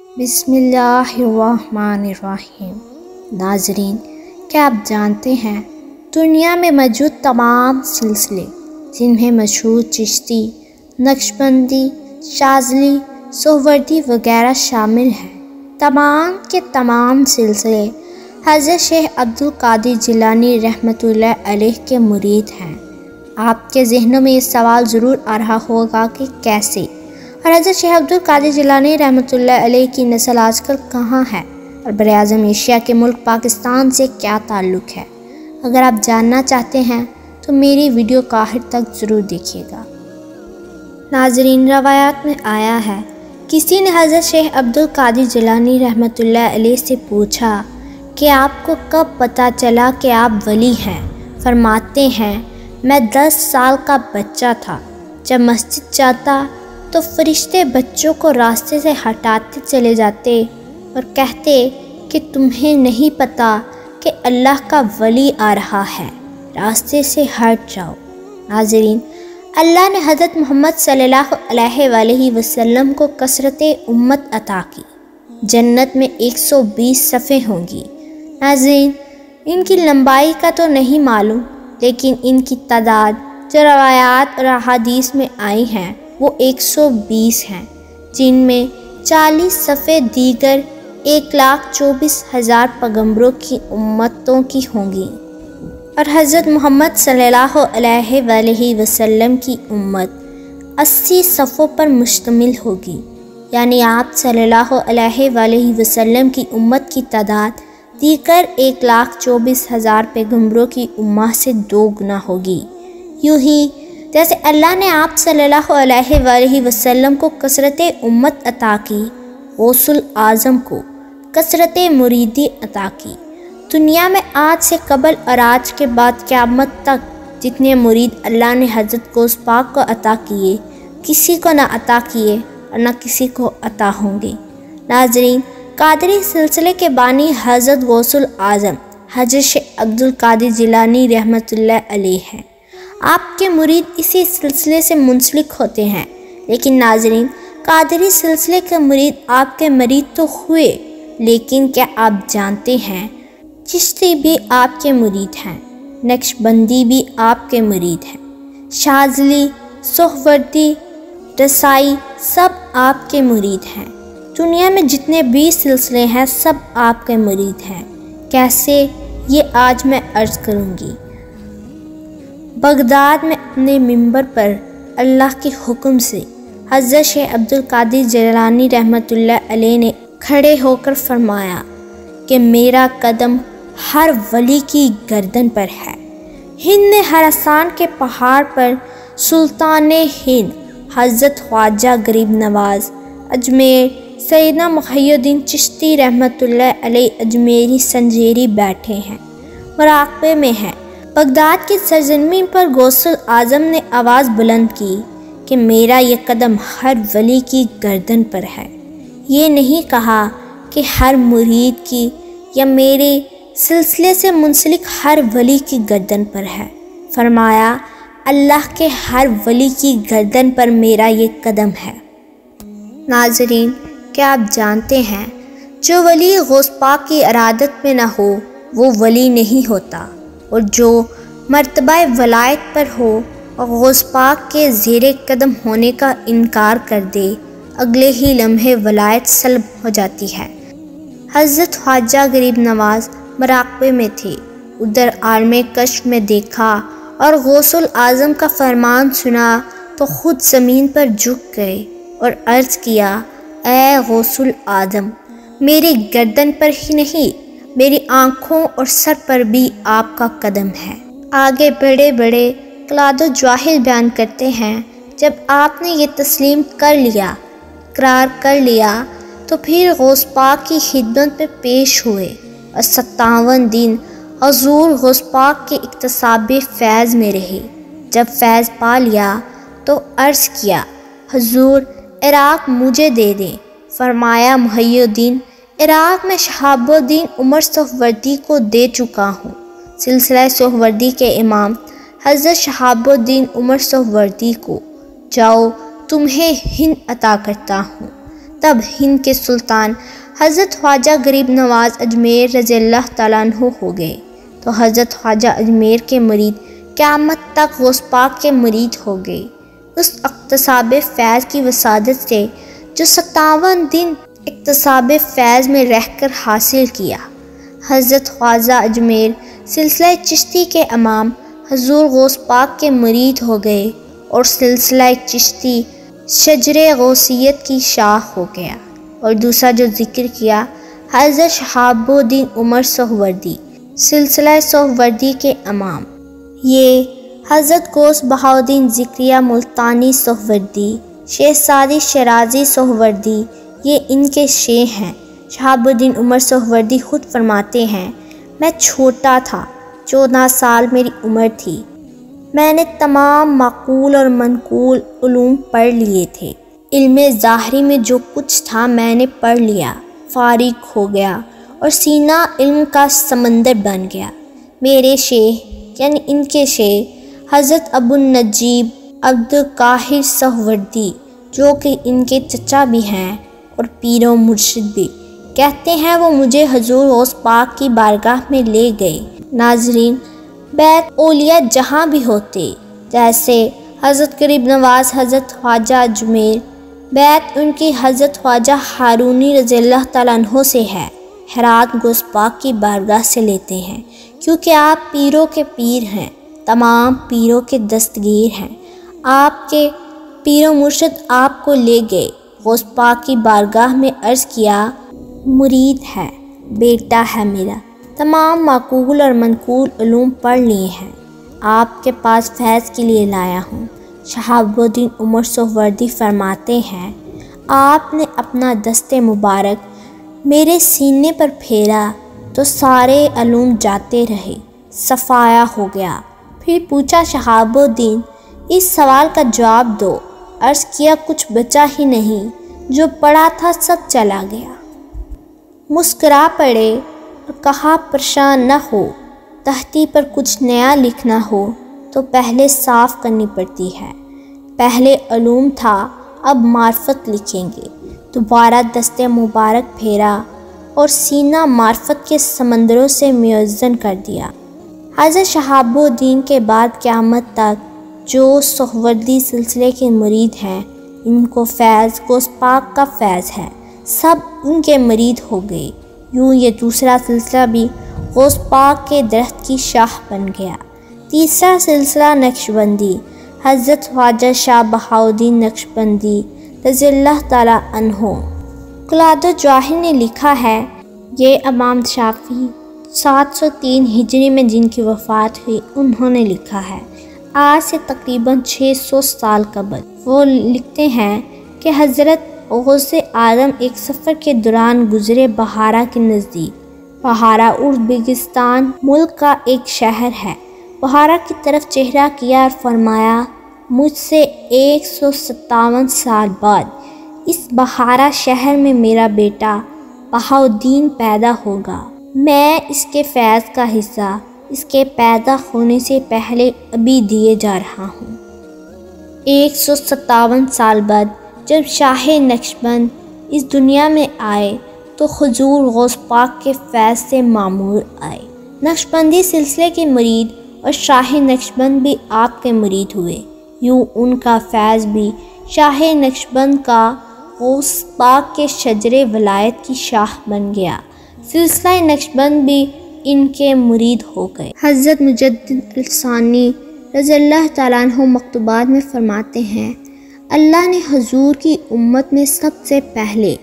بسم اللہ الرحمن الرحیم۔ ناظرین، کیا آپ جانتے ہیں دنیا میں موجود تمام سلسلے جن میں مشہور چشتی، نقشبندی، شاذلی، سہروردی وغیرہ شامل ہیں، تمام کے تمام سلسلے حضرت شیخ عبد القادر جیلانی رحمۃ اللہ علیہ کے مرید ہیں۔ آپ کے ذہنوں میں یہ سوال ضرور آ رہا ہوگا کہ کیسے، اور حضرت شیخ عبد القادر جیلانی رحمۃ اللہ علیہ کی نسل آج کل کہاں ہے، اور براعظم ایشیا کے ملک پاکستان سے کیا تعلق ہے؟ اگر آپ جاننا چاہتے ہیں تو میری ویڈیو کو آخر تک ضرور دیکھیے گا۔ ناظرین، روایات میں آیا ہے، کسی نے حضرت شیخ عبد القادر جیلانی رحمۃ اللہ علیہ سے پوچھا کہ آپ کو کب پتہ چلا کہ آپ ولی ہیں؟ فرماتے ہیں، میں 10 سال کا بچہ تھا، جب مسجد جاتا تو فرشتے بچوں کو راستے سے ہٹاتے چلے جاتے اور کہتے کہ تمہیں نہیں پتہ کہ اللہ کا ولی آ رہا ہے، راستے سے ہٹ جاؤ۔ ناظرین، اللہ نے حضرت محمد صلی اللہ علیہ وآلہ وسلم کو کثرت امت عطا کی۔ جنت میں 120 صفیں ہوں گی۔ ناظرین، ان کی لمبائی کا تو نہیں معلوم، لیکن ان کی تعداد جو روایات اور احادیث میں آئی ہیں وہ 120 ہیں، جن میں 40 صفیں دیگر 1,24,000 پیغمبروں کی امتوں کی ہوں گی، اور حضرت محمد صلی اللہ علیہ وآلہ وسلم کی امت 80 صفوں پر مشتمل ہوگی، یعنی آپ صلی اللہ علیہ وآلہ وسلم کی امت کی تعداد دیگر 1,24,000 پیغمبروں کی امت سے 2 گنا ہوگی۔ یوں ہی جیسے اللہ نے آپ صلی اللہ علیہ وآلہ وسلم کو کثرت امت عطا کی، غوث اعظم کو کثرت مریدی عطا کی۔ دنیا میں آج سے قبل اور آج کے بعد قیامت تک جتنے مرید اللہ نے حضرت غوث پاک کو عطا کیے، کسی کو نہ عطا کیے اور نہ کسی کو عطا ہوں گے۔ ناظرین، قادری سلسلے کے بانی حضرت غوث اعظم حضرت شیخ عبد القادر جیلانی رحمۃ اللہ علیہ ہیں۔ آپ کے مرید اسی سلسلے سے منسلک ہوتے ہیں، لیکن ناظرین، قادری سلسلے کے مرید آپ کے مرید تو ہوئے، لیکن کیا آپ جانتے ہیں چشتی بھی آپ کے مرید ہیں، نقشبندی بھی آپ کے مرید ہیں، شاذلی، سہروردی، رسائی سب آپ کے مرید ہیں۔ دنیا میں جتنے بھی سلسلے ہیں سب آپ کے مرید ہیں۔ کیسے، یہ آج میں عرض کروں گی۔ بغداد میں اپنے منبر پر اللہ کے حکم سے حضرت شیخ عبد القادر جیلانی رحمۃ اللہ علیہ نے کھڑے ہو کر فرمایا کہ میرا قدم ہر ولی کی گردن پر ہے۔ ہند میں خراسان کے پہاڑ پر سلطان ہند حضرت خواجہ غریب نواز اجمیر سیدنا محی الدین چشتی رحمۃ اللہ علیہ اجمیری سنجیری بیٹھے ہیں، مراقبے میں ہیں۔ بغداد کی سرزمین پر غوث اعظم نے آواز بلند کی کہ میرا یہ قدم ہر ولی کی گردن پر ہے۔ یہ نہیں کہا کہ ہر مرید کی یا میرے سلسلے سے منسلک ہر ولی کی گردن پر ہے، فرمایا اللہ کے ہر ولی کی گردن پر میرا یہ قدم ہے۔ ناظرین، کیا آپ جانتے ہیں جو ولی غوث پاک کی ارادت میں نہ ہو وہ ولی نہیں ہوتا، اور جو مرتبہ ولایت پر ہو اور غوث پاک کے زیر قدم ہونے کا انکار کر دے، اگلے ہی لمحے ولایت سلب ہو جاتی ہے۔ حضرت خواجہ غریب نواز مراقبے میں تھے، ادھر عالم کشف میں دیکھا اور غوث اعظم کا فرمان سنا تو خود زمین پر جھک گئے اور عرض کیا، اے غوث اعظم، میری گردن پر ہی نہیں میری آنکھوں اور سر پر بھی آپ کا قدم ہے۔ آگے بڑے بڑے کلاد و جواہر بیان کرتے ہیں، جب آپ نے یہ تسلیم کر لیا، اقرار کر لیا، تو پھر غوث پاک کی خدمت میں پیش ہوئے اور 57 دن حضور غوث پاک کے اکتساب فیض میں رہے۔ جب فیض پا لیا تو عرض کیا، حضور عراق مجھے دے دیں۔ فرمایا، محی الدین، عراق میں شہاب الدین عمر سہروردی کو دے چکا ہوں۔ سلسلہ سہروردی کے امام حضرت شہاب الدین عمر سہروردی کو، جاؤ تمہیں ہند عطا کرتا ہوں۔ تب ہند کے سلطان حضرت خواجہ غریب نواز اجمیر رضی اللہ تعالیٰ عنہ ہو گئے، تو حضرت خواجہ اجمیر کے مرید قیامت تک غوث پاک کے مرید ہو گئے۔ اس اقتصاب فیض کی وسادت سے جو 57 دن اقتصاب فیض میں رہ کر حاصل کیا، حضرت خواجہ اجمیر سلسلہ چشتی کے امام حضور غوث پاک کے مرید ہو گئے، اور سلسلہ چشتی شجر غوثیت کی شاخ ہو گیا۔ اور دوسرا جو ذکر کیا، حضرت شہاب الدین عمر سہروردی سلسلہ سہروردی کے امام، یہ حضرت غوث بہاؤالدین ذکریہ ملتانی سہروردی، شہزادی شیرازی سہروردی، یہ ان کے شیخ ہیں۔ شہاب الدین عمر سہروردی خود فرماتے ہیں، میں چھوٹا تھا، 14 سال میری عمر تھی، میں نے تمام معقول اور منقول علوم پڑھ لیے تھے، علم ظاہری میں جو کچھ تھا میں نے پڑھ لیا، فارغ ہو گیا اور سینہ علم کا سمندر بن گیا۔ میرے شیخ یعنی ان کے شیخ حضرت ابو النجیب عبد القاہر سہروردی، جو کہ ان کے چچا بھی ہیں اور پیر و مرشد بھی، کہتے ہیں وہ مجھے حضور غوث پاک کی بارگاہ میں لے گئے۔ ناظرین، بیت اولیاء جہاں بھی ہوتے، جیسے حضرت غریب نواز حضرت خواجہ اجمیر، بیت ان کی حضرت خواجہ ہارونی رضی اللہ تعالیٰ عنہ سے ہے، ہرات غوث پاک کی بارگاہ سے لیتے ہیں، کیونکہ آپ پیروں کے پیر ہیں، تمام پیروں کے دستگیر ہیں۔ آپ کے پیر و مرشد آپ کو لے گئے، غوث پاک کی بارگاہ میں عرض کیا، مرید ہے، بیٹا ہے میرا، تمام معقول اور منقول علوم پڑھ لیے ہیں، آپ کے پاس فیض کے لیے لایا ہوں۔ شہاب الدین عمر سہروردی فرماتے ہیں، آپ نے اپنا دست مبارک میرے سینے پر پھیرا تو سارے علوم جاتے رہے، صفایا ہو گیا۔ پھر پوچھا شہاب الدین، اس سوال کا جواب دو۔ عرض کیا، کچھ بچا ہی نہیں، جو پڑھا تھا سب چلا گیا۔ مسکرا پڑے اور کہا، پریشان نہ ہو، تختی پر کچھ نیا لکھنا ہو تو پہلے صاف کرنی پڑتی ہے، پہلے علوم تھا، اب معرفت لکھیں گے۔ دوبارہ دست مبارک پھیرا اور سینہ معرفت کے سمندروں سے معزن کر دیا۔ حضرت شہاب الدین کے بعد قیامت تک جو سہروردی سلسلے کے مرید ہیں، ان کو فیض غوث پاک کا فیض ہے، سب ان کے مرید ہو گئے۔ یوں یہ دوسرا سلسلہ بھی غوث پاک کے درخت کی شاخ بن گیا۔ تیسرا سلسلہ نقشبندی، حضرت خواجہ شاہ بہاؤالدین نقشبندی رضی اللہ تعالیٰ عنہ۔ کلاد الجواہر نے لکھا ہے، یہ امام شافعی 703 ہجری میں جن کی وفات ہوئی، انہوں نے لکھا ہے، آج سے تقریباً 600 سال قبل۔ وہ لکھتے ہیں کہ حضرت غوث اعظم ایک سفر کے دوران گزرے بہارا کے نزدیک۔ بہارا ازبکستان ملک کا ایک شہر ہے۔ بہارا کی طرف چہرہ کیا اور فرمایا، مجھ سے 157 سال بعد اس بہارا شہر میں میرا بیٹا بہاؤالدین پیدا ہوگا۔ میں اس کے فیض کا حصہ اس کے پیدا ہونے سے پہلے ابھی دیے جا رہا ہوں۔ 157 سال بعد جب شاہ نقشبند اس دنیا میں آئے تو حضور غوث پاک کے فیض سے معمور آئے۔ نقشبندی سلسلے کے مرید اور شاہ نقشبند بھی آپ کے مرید ہوئے، یوں ان کا فیض بھی شاہ نقشبند کا غوث پاک کے شجر ولایت کی شاخ بن گیا۔ سلسلہ نقشبند بھی ان کے مرید ہو گئے۔ حضرت مجدد الثانی رضی اللہ تعالیٰ عنہ مکتوبات میں فرماتے ہیں، اللہ نے حضور کی امت میں سب سے پہلے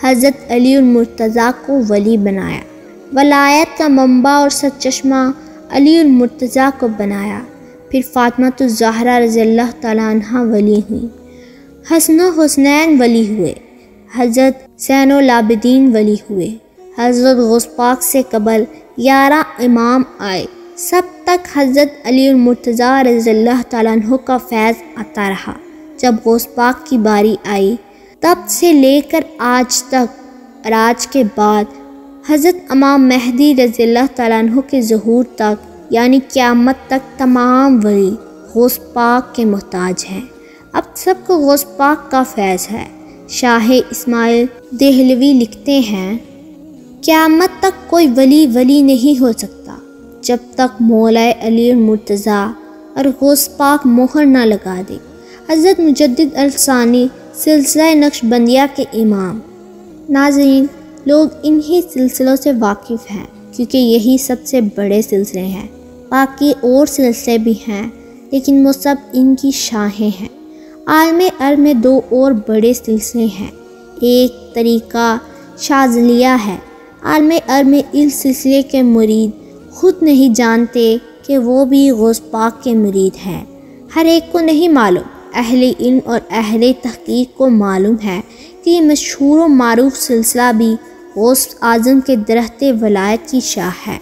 حضرت علی المرتضیٰ کو ولی بنایا، ولایت کا منبع اور سرچشمہ علی المرتضیٰ کو بنایا، پھر فاطمہ الزہرا رضی اللہ تعالیٰ عنہ ولی ہوئیں، حسن و حسنین ولی ہوئے، حضرت زین العابدین ولی ہوئے، حضرت غوث پاک سے قبل 11 امام آئے، سب تک حضرت علی المرتضیٰ رضی اللہ تعالیٰ عنہ کا فیض آتا رہا۔ جب غوث پاک کی باری آئی تب سے لے کر آج تک اور آج کے بعد حضرت امام مہدی رضی اللہ تعالیٰ عنہ کے ظہور تک یعنی قیامت تک تمام ولی غوث پاک کے محتاج ہیں۔ اب سب کو غوث پاک کا فیض ہے۔ شاہ اسماعیل دہلوی لکھتے ہیں، قیامت تک کوئی ولی نہیں ہو سکتا جب تک مولا علی المرتضیٰ اور غوث پاک مہر نہ لگا دے۔ حضرت مجدد الثانی سلسلہ نقشبندیہ کے امام۔ ناظرین، لوگ انہی سلسلوں سے واقف ہیں کیونکہ یہی سب سے بڑے سلسلے ہیں۔ باقی اور سلسلے بھی ہیں لیکن وہ سب ان کی شاہیں ہیں۔ عالم ارض میں دو اور بڑے سلسلے ہیں، ایک طریقہ شاذلیہ ہے۔ عالم ارض میں اس سلسلے کے مرید خود نہیں جانتے کہ وہ بھی غوث پاک کے مرید ہیں۔ ہر ایک کو نہیں معلوم، اہل علم اور اہل تحقیق کو معلوم ہے کہ یہ مشہور و معروف سلسلہ بھی غوث اعظم کے درخت ولایت کی شاخ ہے۔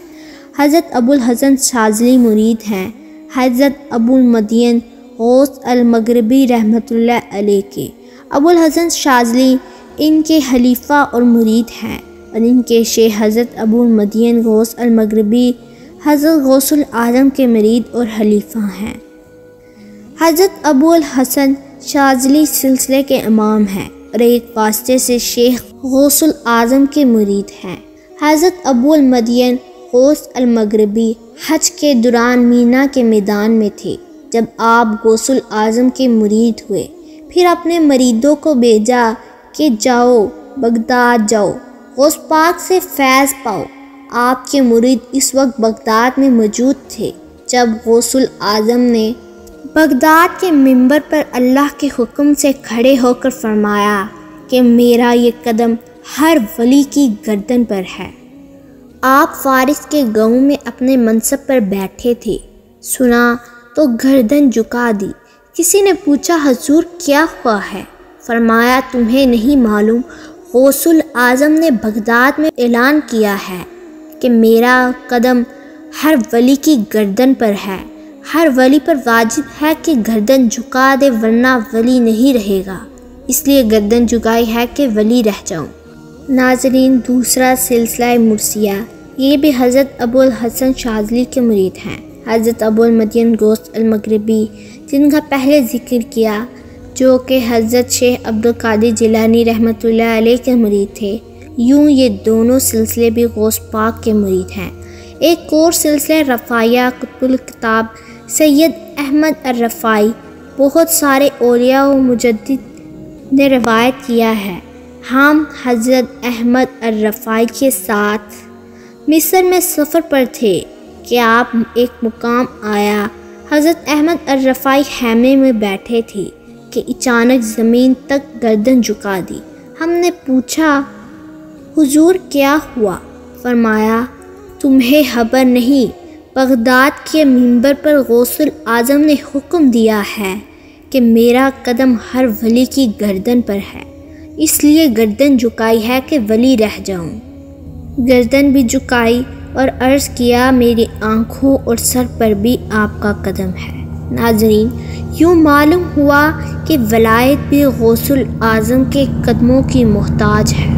حضرت ابو الحسن شاذلی مرید ہیں حضرت ابو المدین غوث المغربی رحمۃ اللہ علیہ کے۔ ابو الحسن شاذلی ان کے خلیفہ اور مرید ہیں اور ان کے شیخ حضرت ابو المدین غوث المغربی حضرت غوث الاعظم کے مرید اور خلیفہ ہیں۔ حضرت ابو الحسن شاذلی سلسلے کے امام ہیں اور ایک واسطے سے شیخ غوث الاعظم کے مرید ہیں۔ حضرت ابو المدین غوث المغربی حج کے دوران مینا کے میدان میں تھے جب آپ غوث الاعظم کے مرید ہوئے، پھر اپنے مریدوں کو بھیجا کہ جاؤ بغداد جاؤ، غوث پاک سے فیض پاؤ۔ آپ کے مرید اس وقت بغداد میں موجود تھے جب غوث الاعظم نے بغداد کے منبر پر اللہ کے حکم سے کھڑے ہو کر فرمایا کہ میرا یہ قدم ہر ولی کی گردن پر ہے۔ آپ فارس کے گاؤں میں اپنے منصب پر بیٹھے تھے، سنا تو گردن جھکا دی۔ کسی نے پوچھا حضور کیا ہوا ہے؟ فرمایا تمہیں نہیں معلوم، غوث الاعظم نے بغداد میں اعلان کیا ہے کہ میرا قدم ہر ولی کی گردن پر ہے۔ ہر ولی پر واجب ہے کہ گردن جھکا دے ورنہ ولی نہیں رہے گا، اس لیے گردن جھکائی ہے کہ ولی رہ جاؤں۔ ناظرین، دوسرا سلسلہ مرثیہ، یہ بھی حضرت ابو الحسن شاذلی کے مرید ہیں۔ حضرت ابو المدین غوث المغربی جن کا پہلے ذکر کیا، جو کہ حضرت شیخ عبدالقادر جیلانی رحمۃ اللہ علیہ کے مرید تھے، یوں یہ دونوں سلسلے بھی غوث پاک کے مرید ہیں۔ ایک اور سلسلہ رفاعیہ قطب الکتاب سید احمد الرفاعی، بہت سارے اولیاء و مجدد نے روایت کیا ہے، ہم حضرت احمد الرفاعی کے ساتھ مصر میں سفر پر تھے کہ آپ ایک مقام آیا، حضرت احمد الرفاعی خیمے میں بیٹھے تھے کہ اچانک زمین تک گردن جھکا دی۔ ہم نے پوچھا حضور کیا ہوا؟ فرمایا تمہیں خبر نہیں، بغداد کے منبر پر غوث الاعظم نے حکم دیا ہے کہ میرا قدم ہر ولی کی گردن پر ہے، اس لیے گردن جھکائی ہے کہ ولی رہ جاؤں۔ گردن بھی جھکائی اور عرض کیا میری آنکھوں اور سر پر بھی آپ کا قدم ہے۔ ناظرین، یوں معلوم ہوا کہ ولایت بھی غوث الاعظم کے قدموں کی محتاج ہے۔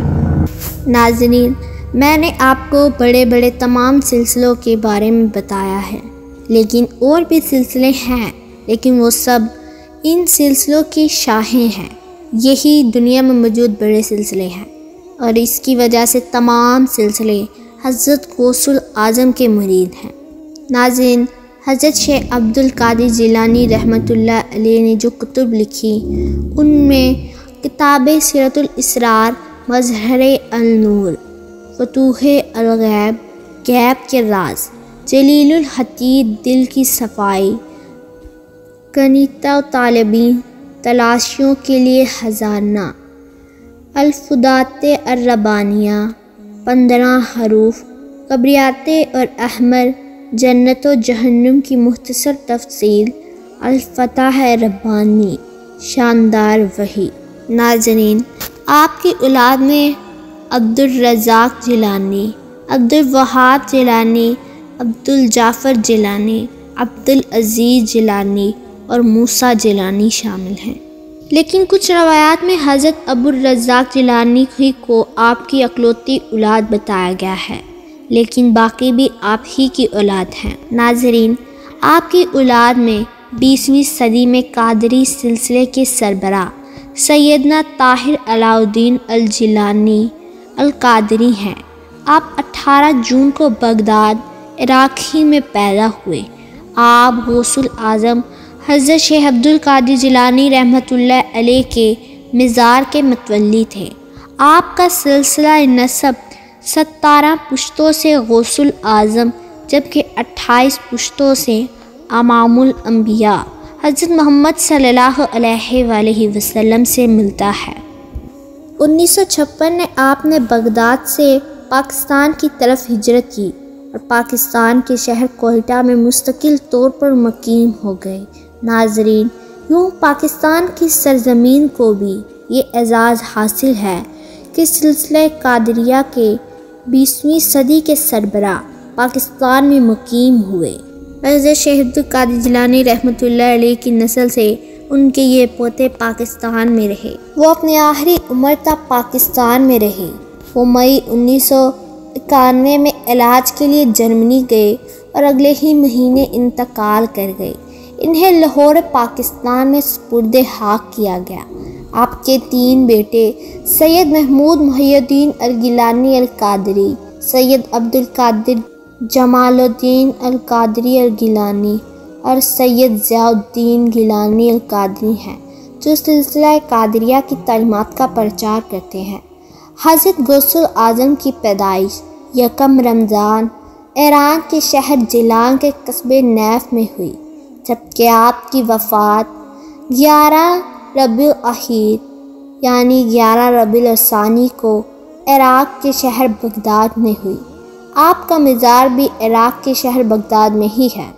ناظرین، میں نے آپ کو بڑے بڑے تمام سلسلوں کے بارے میں بتایا ہے، لیکن اور بھی سلسلے ہیں، لیکن وہ سب ان سلسلوں کی شاخیں ہیں۔ یہی دنیا میں موجود بڑے سلسلے ہیں اور اس کی وجہ سے تمام سلسلے حضرت غوث الاعظم کے مرید ہیں۔ ناظرین، حضرت شیخ عبدالقادر جیلانی رحمۃ اللہ علیہ نے جو کتب لکھی، ان میں کتاب سیرۃ الاسرار، مظہر النور، فتوح الغیب، غیب کے راز، جلیل الحدید دل کی صفائی، کنیتا و طالبین، تلاشیوں کے لیے ہزارنا، الفدات الربانیہ، 15 حروف، قبریات اور احمر، جنت و جہنم کی مختصر تفصیل، الفتح ربانی، شاندار وحی۔ ناظرین، آپ کی اولاد میں عبدالرزاق جیلانی، عبدالوہاب جیلانی، عبدالجعفر جیلانی، عبدالعزیز جیلانی اور موسیٰ جیلانی شامل ہیں، لیکن کچھ روایات میں حضرت ابوالرزاق جیلانی ہی کو آپ کی اکلوتی اولاد بتایا گیا ہے، لیکن باقی بھی آپ ہی کی اولاد ہیں۔ ناظرین، آپ کی اولاد میں 20ویں صدی میں قادری سلسلے کے سربراہ سیدنا طاہر علاء الدین الجیلانی القادری ہیں۔ آپ 18 جون کو بغداد عراق ہی میں پیدا ہوئے۔ آپ غوث الاعظم حضرت شیخ عبد القادر جیلانی رحمۃ اللہ علیہ کے مزار کے متولی تھے۔ آپ کا سلسلہ نسب 17 پشتوں سے غوث الاعظم جبکہ 28 پشتوں سے امام الانبیاء حضرت محمد صلی اللہ علیہ وآلہ وسلم سے ملتا ہے۔ 1956 میں آپ نے بغداد سے پاکستان کی طرف ہجرت کی اور پاکستان کے شہر کوئٹہ میں مستقل طور پر مقیم ہو گئے۔ ناظرین، یوں پاکستان کی سرزمین کو بھی یہ اعزاز حاصل ہے کہ سلسلہ قادریہ کے 20ویں صدی کے سربراہ پاکستان میں مقیم ہوئے۔ حضرت شیخ عبد القادر جیلانی رحمۃ اللہ علیہ کی نسل سے ان کے یہ پوتے پاکستان میں رہے۔ وہ اپنی آخری عمر تک پاکستان میں رہے۔ وہ مئی 1991 میں علاج کے لیے جرمنی گئے اور اگلے ہی مہینے انتقال کر گئے۔ انہیں لاہور پاکستان میں سپرد خاک کیا گیا۔ آپ کے 3 بیٹے سید محمود محی الدین الگیلانی القادری، سید عبد القادر جمال الدین القادری الگیلانی اور سید ضیاء الدین گیلانی القادری ہیں، جو سلسلہ قادریہ کی تعلیمات کا پرچار کرتے ہیں۔ حضرت غوث الاعظم کی پیدائش 1 رمضان ایران کے شہر جیلان کے قصبے نیف میں ہوئی، جبکہ آپ کی وفات 11 ربیع الاخیر یعنی 11 ربیع الثانی کو عراق کے شہر بغداد میں ہوئی۔ آپ کا مزار بھی عراق کے شہر بغداد میں ہی ہے۔